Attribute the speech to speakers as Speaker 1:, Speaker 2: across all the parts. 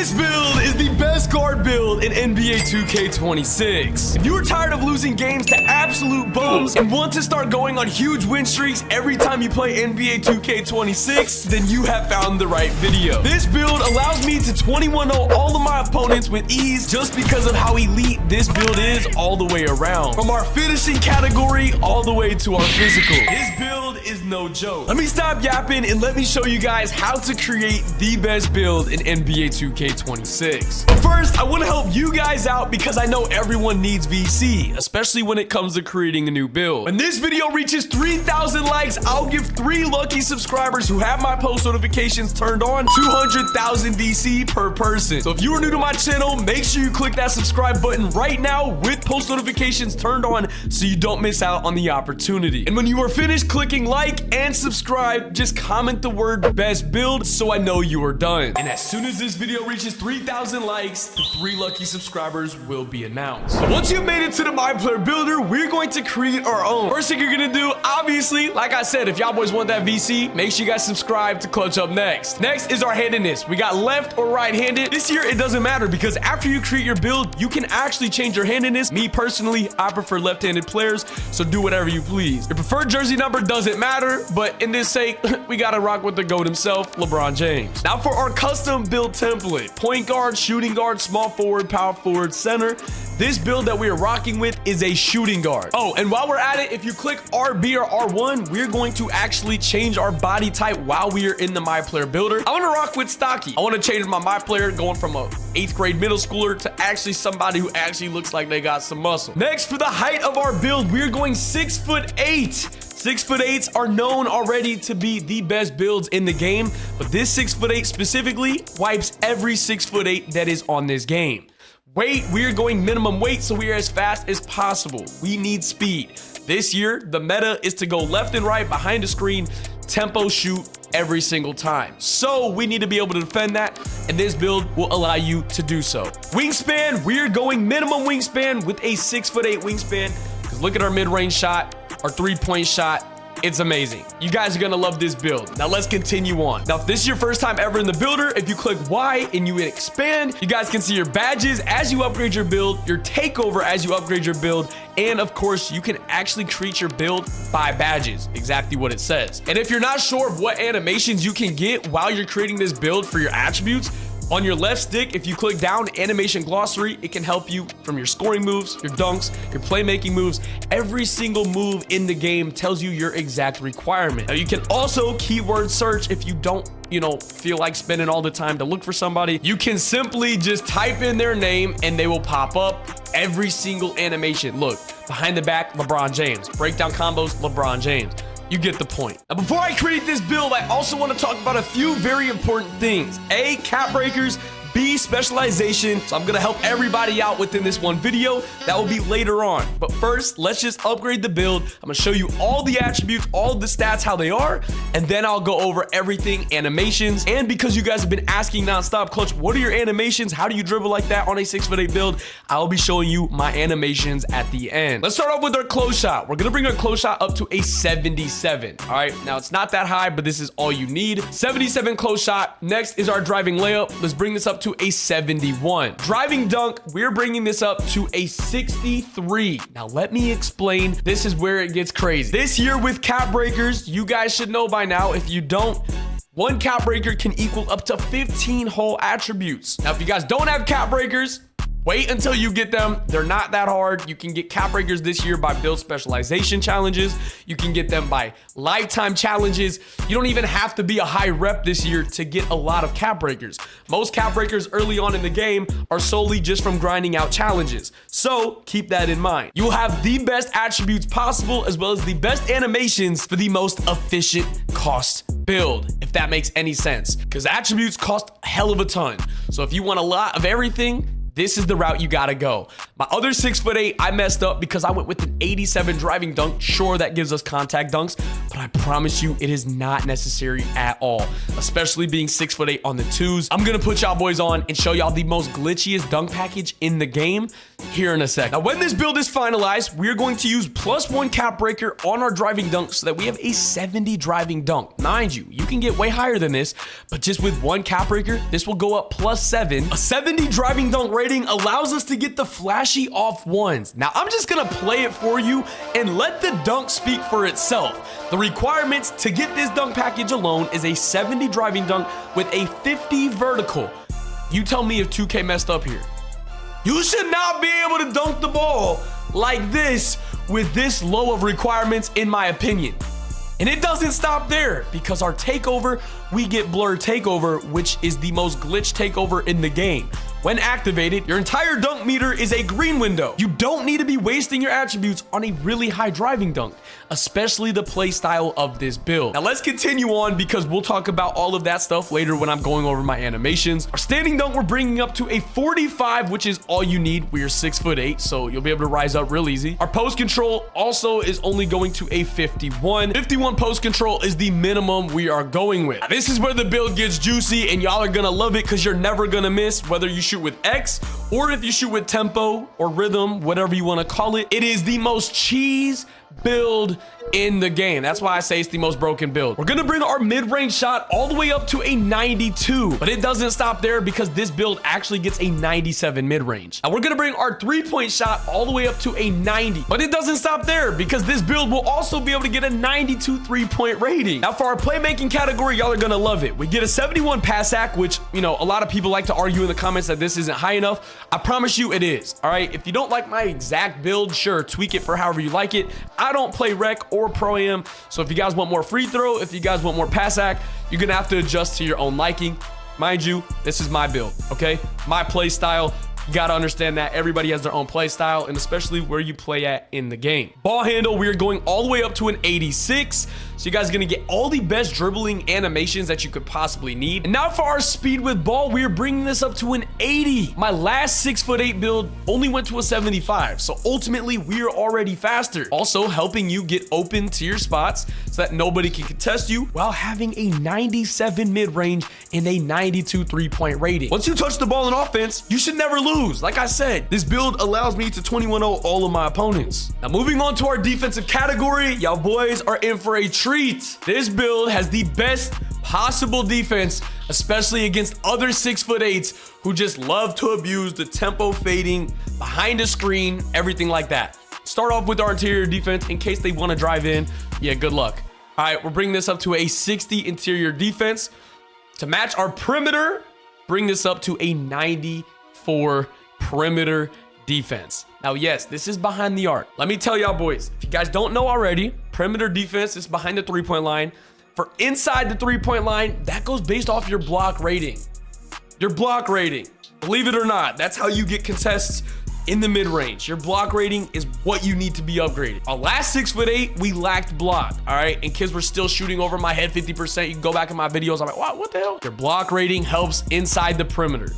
Speaker 1: This build is the best guard build in NBA 2K26. If you are tired of losing games to absolute bums and want to start going on huge win streaks every time you play NBA 2K26, then you have found the right video. This build allows me to 21-0 all of my opponents with ease just because of how elite this build is all the way around. From our finishing category all the way to our physical. This build is no joke. Let me stop yapping and let me show you guys how to create the best build in NBA 2K26. But first, I want to help you guys out because I know everyone needs VC, especially when it comes to creating a new build. When this video reaches 3,000 likes, I'll give 3 lucky subscribers who have my post notifications turned on 200,000 VC per person. So if you are new to my channel, make sure you click that subscribe button right now with post notifications turned on so you don't miss out on the opportunity. And when you are finished clicking like and subscribe, just comment the word best build so I know you are done. And as soon as this video reaches 3,000 likes, the 3 lucky subscribers will be announced. So once you've made it to the My Player Builder, we're going to create our own. First thing you're gonna do, obviously, like I said, if y'all boys want that VC, make sure you guys subscribe to ClutchUpNext. Next is our handedness. We got left or right-handed. This here, it doesn't matter because after you create your build, you can actually change your handedness. Me personally, I prefer left-handed players, so do whatever you please. Your preferred jersey number doesn't matter, but in this sake, we gotta rock with the GOAT himself, LeBron James. Now for our custom build template, point guard, shooting guard, small forward, power forward, center. This build that we are rocking with is a shooting guard. Oh, and while we're at it, if you click RB or R1, we're going to actually change our body type while we are in the My Player Builder. I want to rock with stocky. I want to change my player going from a 8th grade middle schooler to actually somebody who actually looks like they got some muscle. Next, for the height of our build, we're going 6'8". 6'8" are known already to be the best builds in the game, but this 6'8" specifically wipes every 6'8" that is on this game. Weight, we're going minimum weight, so we are as fast as possible. We need speed. This year, the meta is to go left and right behind the screen, tempo shoot every single time. So we need to be able to defend that, and this build will allow you to do so. Wingspan, we're going minimum wingspan with a 6'8" wingspan, because look at our mid-range shot, our 3-point shot. It's amazing. You guys are gonna love this build. Now let's continue on. Now, if this is your first time ever in the builder, if you click Y and you expand, you guys can see your badges as you upgrade your build, your takeover as you upgrade your build, and of course, you can actually create your build by badges, exactly what it says. And if you're not sure of what animations you can get while you're creating this build for your attributes, on your left stick, if you click down animation glossary, it can help you from your scoring moves, your dunks, your playmaking moves. Every single move in the game tells you your exact requirement. Now, you can also keyword search if you don't, feel like spending all the time to look for somebody. You can simply just type in their name and they will pop up every single animation. Look, behind the back, LeBron James. Breakdown combos, LeBron James. You get the point. Now, before I create this build, I also want to talk about a few very important things. A, cap breakers. B, specialization. So I'm gonna help everybody out within this one video. That will be later on. But first, let's just upgrade the build. I'm gonna show you all the attributes, all the stats, how they are, and then I'll go over everything, animations. And because you guys have been asking nonstop, Clutch, what are your animations? How do you dribble like that on a 6'8" build? I'll be showing you my animations at the end. Let's start off with our close shot. We're gonna bring our close shot up to a 77. All right, now it's not that high, but this is all you need. 77 close shot. Next is our driving layup. Let's bring this up to a 71. Driving dunk, we're bringing this up to a 63. Now let me explain. This is where it gets crazy. This year with cap breakers, you guys should know by now. If you don't, one cap breaker can equal up to 15 whole attributes. Now if you guys don't have cap breakers, wait until you get them. They're not that hard. You can get cap breakers this year by build specialization challenges. You can get them by lifetime challenges. You don't even have to be a high rep this year to get a lot of cap breakers. Most cap breakers early on in the game are solely just from grinding out challenges. So keep that in mind. You will have the best attributes possible as well as the best animations for the most efficient cost build, if that makes any sense, because attributes cost a hell of a ton. So if you want a lot of everything, this is the route you gotta go. My other 6'8", I messed up because I went with an 87 driving dunk. Sure, that gives us contact dunks, but I promise you it is not necessary at all, especially being 6'8" on the twos. I'm gonna put y'all boys on and show y'all the most glitchiest dunk package in the game here in a sec. Now, when this build is finalized, we're going to use +1 cap breaker on our driving dunk so that we have a 70 driving dunk. Mind you, you can get way higher than this, but just with 1 cap breaker, this will go up +7. A 70 driving dunk rating allows us to get the flashy off ones. Now, I'm just gonna play it for you and let the dunk speak for itself. The requirements to get this dunk package alone is a 70 driving dunk with a 50 vertical. You tell me if 2K messed up here. You should not be able to dunk the ball like this with this low of requirements, in my opinion. And it doesn't stop there, because our takeover, we get blur takeover, which is the most glitch takeover in the game. When activated, your entire dunk meter is a green window. You don't need to be wasting your attributes on a really high driving dunk, especially the play style of this build. Now let's continue on, because we'll talk about all of that stuff later when I'm going over my animations. Our standing dunk, we're bringing up to a 45, which is all you need. We are 6'8", so you'll be able to rise up real easy. Our post control also is only going to a 51. 51 post control is the minimum we are going with. Now, this is where the build gets juicy, and y'all are gonna love it because you're never gonna miss, whether you shoot with X or if you shoot with tempo or rhythm, whatever you want to call it. It is the most cheese build in the game. That's why I say it's the most broken build. We're gonna bring our mid-range shot all the way up to a 92, but it doesn't stop there, because this build actually gets a 97 mid-range. And we're gonna bring our 3-point shot all the way up to a 90, but it doesn't stop there, because this build will also be able to get a 92 3-point rating. Now for our playmaking category, y'all are gonna love it. We get a 71 pass act, which, you know, a lot of people like to argue in the comments that this isn't high enough. I promise you it is. All right, if you don't like my exact build, sure, tweak it for however you like it. I don't play rec or pro-am, so if you guys want more free throw, if you guys want more pass act, you're gonna have to adjust to your own liking. Mind you, this is my build, okay? My play style. You gotta understand that everybody has their own play style, and especially where you play at in the game. Ball handle, we're going all the way up to an 86. So you guys are gonna get all the best dribbling animations that you could possibly need. And now for our speed with ball, we're bringing this up to an 80. My last 6'8" build only went to a 75. So ultimately, we are already faster. Also helping you get open to your spots so that nobody can contest you, while having a 97 mid-range and a 92 3-point rating. Once you touch the ball in offense, you should never lose. Like I said, this build allows me to 21-0 all of my opponents. Now moving on to our defensive category, y'all boys are in for a treat. This build has the best possible defense, especially against other 6'8" who just love to abuse the tempo fading, behind a screen, everything like that. Start off with our interior defense in case they want to drive in. Yeah, good luck. All right, we're bringing this up to a 60 interior defense. To match our perimeter, bring this up to a 94 perimeter defense. Now, yes, this is behind the arc. Let me tell y'all boys, if you guys don't know already, perimeter defense is behind the 3-point line. For inside the 3-point line, that goes based off your block rating. Your block rating, believe it or not, that's how you get contests in the mid-range. Your block rating is what you need to be upgraded. Our last 6'8", we lacked block, all right? And kids were still shooting over my head 50%. You can go back in my videos. I'm like, wow, what the hell? Your block rating helps inside the perimeter.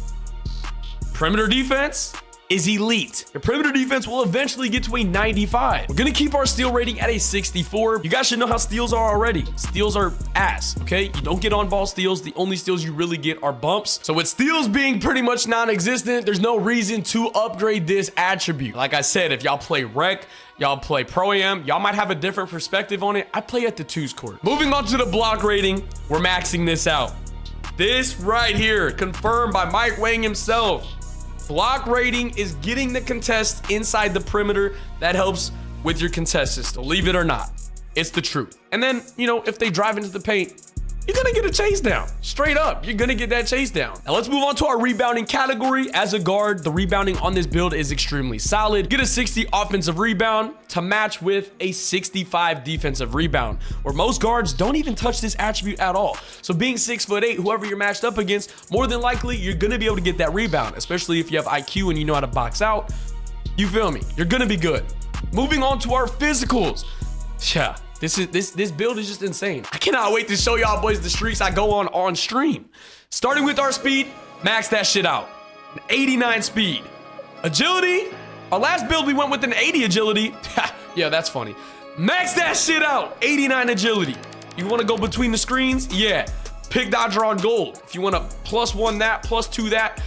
Speaker 1: Perimeter defense is elite. Your perimeter defense will eventually get to a 95. We're gonna keep our steal rating at a 64. You guys should know how steals are already. Steals are ass, okay? You don't get on ball steals. The only steals you really get are bumps. So with steals being pretty much non-existent, there's no reason to upgrade this attribute. Like I said, if y'all play rec, y'all play pro-am, y'all might have a different perspective on it. I play at the 2s court. Moving on to the block rating, we're maxing this out. This right here, confirmed by Mike Wang himself. Block rating is getting the contest inside the perimeter. That helps with your contest system. Believe it or not, it's the truth. And then, you know, if they drive into the paint, you're gonna get a chase down. Straight up, you're gonna get that chase down. Now let's move on to our rebounding category. As a guard, the rebounding on this build is extremely solid. Get a 60 offensive rebound to match with a 65 defensive rebound, where most guards don't even touch this attribute at all. So being 6'8", whoever you're matched up against, more than likely, you're gonna be able to get that rebound, especially if you have IQ and you know how to box out. You feel me? You're gonna be good. Moving on to our physicals. Yeah. This build is just insane. I cannot wait to show y'all boys the streaks I go on stream. Starting with our speed, max that shit out. An 89 speed. Agility, our last build we went with an 80 agility. Yeah, that's funny. Max that shit out. 89 agility. You want to go between the screens? Yeah. Pick Dodger on gold. If you want to +1 that, +2 that,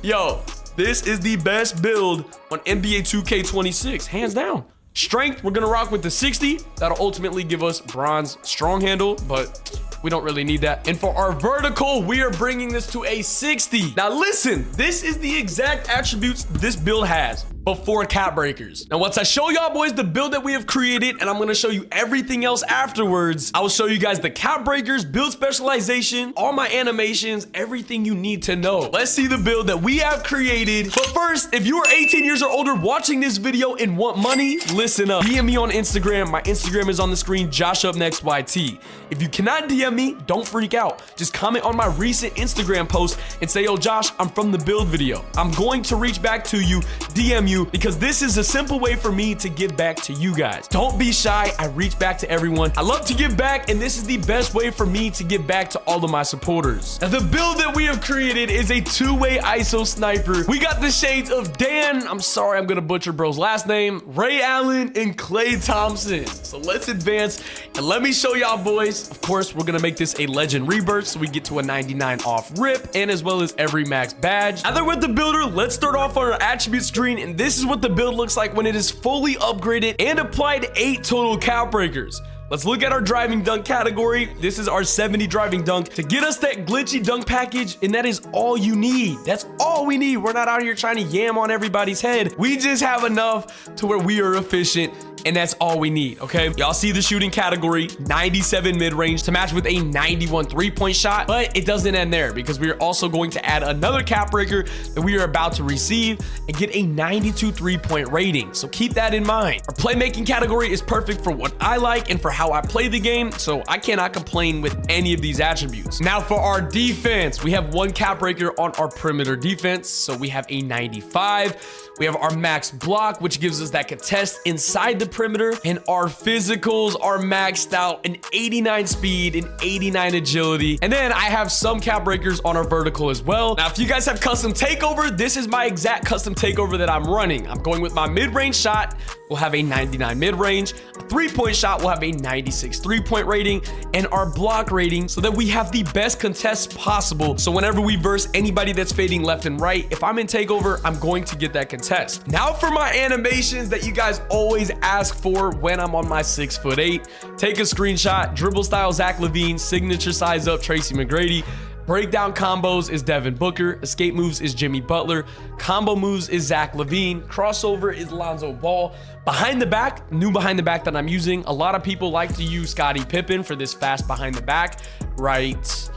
Speaker 1: yo, this is the best build on NBA 2K26, hands down. Strength, we're gonna rock with the 60. That'll ultimately give us bronze strong handle, but we don't really need that. And for our vertical, we are bringing this to a 60. Now listen, this is the exact attributes this build has before cap breakers. Now once I show y'all boys the build that we have created, and I'm gonna show you everything else afterwards, I will show you guys the cap breakers, build specialization, all my animations, everything you need to know. Let's see the build that we have created. But first, if you are 18 years or older watching this video and want money, listen up. DM me on Instagram. My Instagram is on the screen, ClutchUpNextYT. If you cannot DM me, don't freak out. Just comment on my recent Instagram post and say, yo, Josh, I'm from the build video. I'm going to reach back to you, DM you, because this is a simple way for me to give back to you guys. Don't be shy. I reach back to everyone. I love to give back, and this is the best way for me to give back to all of my supporters. Now, the build that we have created is a two-way ISO sniper. We got the shades of Dan, I'm sorry, I'm gonna butcher bro's last name, Ray Allen, and Klay Thompson. So let's advance, and let me show y'all boys. Of course, we're gonna make this a legend rebirth, so we get to a 99 off rip, and as well as every max badge. Now that we're with the builder, let's start off on our attribute screen, and this is what the build looks like when it is fully upgraded and applied 8 total cap breakers. Let's look at our driving dunk category. This is our 70 driving dunk to get us that glitchy dunk package, and that is all you need. That's all we need. We're not out here trying to yam on everybody's head. We just have enough to where we are efficient, and that's all we need, okay? Y'all see the shooting category, 97 mid-range to match with a 91 three-point shot, but it doesn't end there because we are also going to add another cap breaker that we are about to receive and get a 92 three-point rating. So keep that in mind. Our playmaking category is perfect for what I like and for how I play the game, so I cannot complain with any of these attributes. Now for our defense, we have 1 cap breaker on our perimeter defense, so we have a 95. We have our max block, which gives us that contest inside the perimeter, and our physicals are maxed out, an 89 speed and 89 agility. And then I have some cap breakers on our vertical as well. Now, if you guys have custom takeover, this is my exact custom takeover that I'm running. I'm going with my mid-range shot. We'll have a 99 mid-range. A three-point shot will have a 96 three-point rating, and our block rating so that we have the best contests possible. So whenever we verse anybody that's fading left and right, if I'm in takeover, I'm going to get that contest. Now for my animations that you guys always ask for when I'm on my 6'8". Take a screenshot, dribble style Zach LaVine, signature size up Tracy McGrady. Breakdown combos is Devin Booker. Escape moves is Jimmy Butler. Combo moves is Zach LaVine. Crossover is Lonzo Ball. Behind the back, new behind the back that I'm using. A lot of people like to use Scottie Pippen for this fast behind the back. Right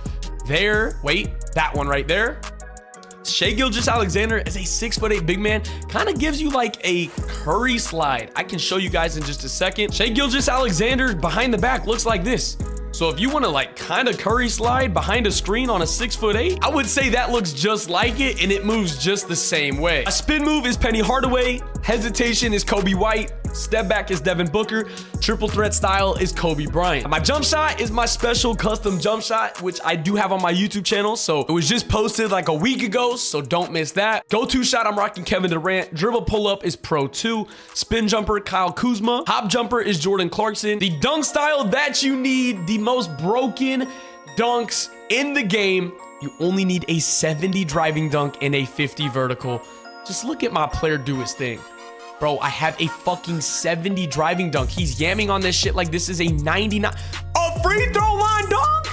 Speaker 1: there. Wait, that one right there. Shai Gilgeous-Alexander as a 6'8" big man kind of gives you like a Curry slide. I can show you guys in just a second. Shai Gilgeous-Alexander behind the back looks like this. So if you want to like kind of Curry slide behind a screen on a 6'8", I would say that looks just like it, and it moves just the same way. A spin move is Penny Hardaway. Hesitation is Kobe White. Step back is Devin Booker. Triple threat style is Kobe Bryant. My jump shot is my special custom jump shot, which I do have on my YouTube channel. So it was just posted like a week ago, so don't miss that. Go-to shot, I'm rocking Kevin Durant. Dribble pull-up is Pro 2. Spin jumper, Kyle Kuzma. Hop jumper is Jordan Clarkson. The dunk style that you need, the most broken dunks in the game. You only need a 70 driving dunk and a 50 vertical. Just look at my player do his thing. Bro, I have a fucking 70 driving dunk. He's yamming on this shit like this is a 99. A free throw line dunk?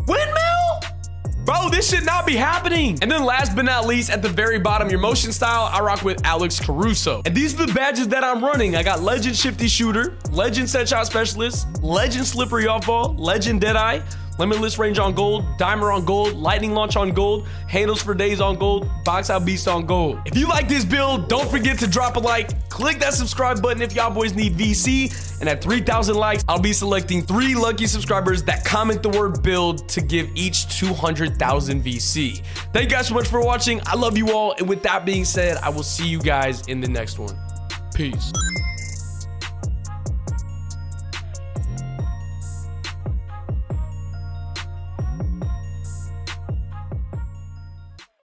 Speaker 1: Windmill? Bro, this should not be happening. And then last but not least, at the very bottom, your motion style, I rock with Alex Caruso. And these are the badges that I'm running. I got Legend Shifty Shooter, Legend Set Shot Specialist, Legend Slippery Off Ball, Legend Deadeye, Limitless Range on gold, Dimer on gold, Lightning Launch on gold, Handles for Days on gold, Box Out Beast on gold. If you like this build, don't forget to drop a like, click that subscribe button if y'all boys need VC, and at 3,000 likes, I'll be selecting 3 lucky subscribers that comment the word build to give each 200,000 VC. Thank you guys so much for watching. I love you all, and with that being said, I will see you guys in the next one. Peace.